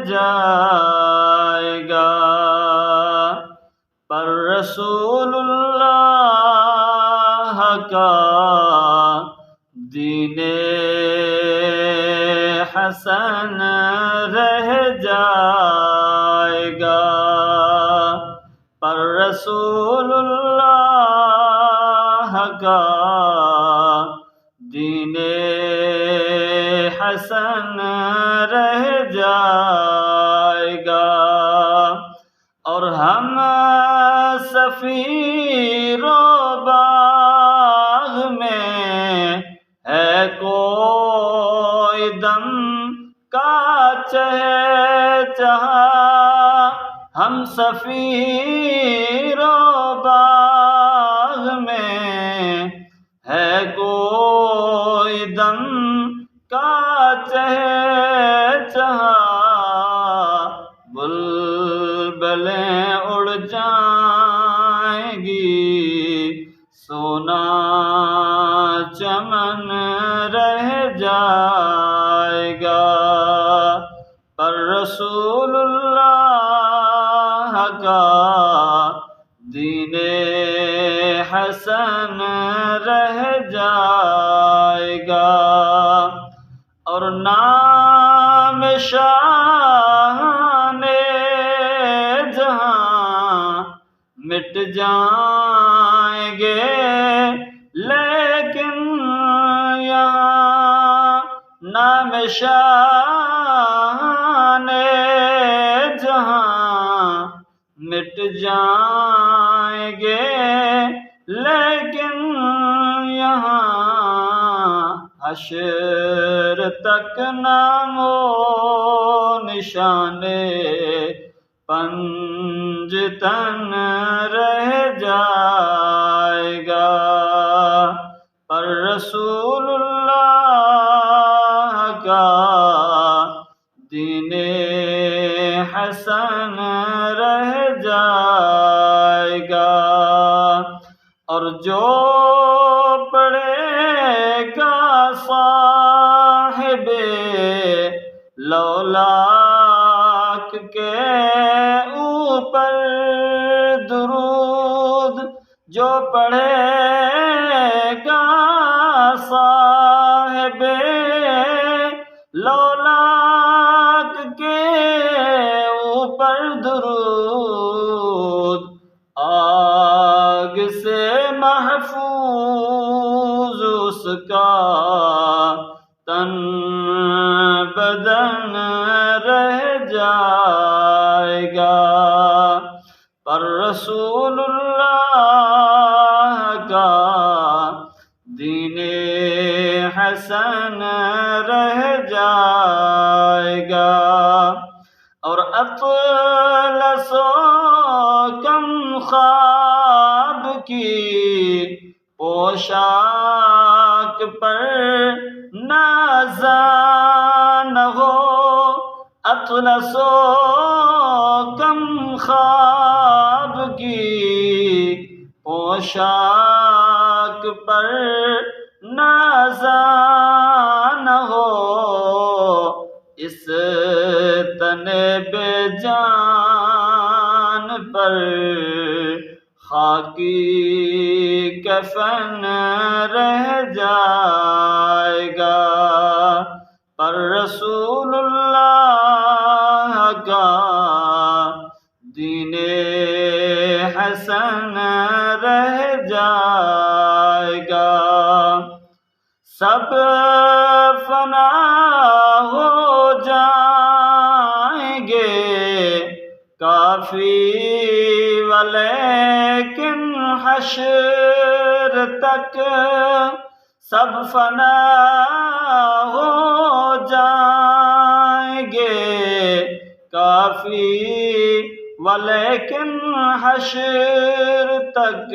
جائے گا، پر رسول اللہ کا دین حسن رہ جائے گا، پر رسول اللہ کا دین حسن رہ جائے گا۔ اور ہم سفیر و باغ میں ہے کوئی دم کا چہچہا، ہم سفیر و باغ میں ہے کوئی دم کا چہچہا، بلبلیں اڑ جائیں گی، سونا چمن رہ جائے گا، پر رسول اللہ کا دین حسن رہ جائے گا۔ اور نام شاہان جہاں مٹ جائیں گے، لیکن یہاں نام شاہان جہاں مٹ جائیں گے، لیکن یہاں حشر تک نام و نشان پنجتن رہ جائے گا، پر رسول اللہ کا دین حسن رہ جائے گا۔ اور جو پڑھے گا صاحب لولاک کے اوپر درود، جو پڑھے گا صاحب لولاک کے اوپر درود، آگ سے محفوظ اس کا تن بدن رہ جائے گا، پر رسول اللہ کا دین حسن رہ جائے گا۔ اور اطلس و کم خواب کی پوشاک پر نازاں نہ ہو، اطلس و کم خواب کی پوشاک پر نازاں نہ ہو، اس تن بے جان پر خاکی کفن رہ جائے گا، پر رسول اللہ کا دین حسن رہ جائے گا۔ سب فنا ہو جائیں گے کافی، ولیکن حشر تک سب فنا ہو جائیں گے کافی، ولیکن حشر تک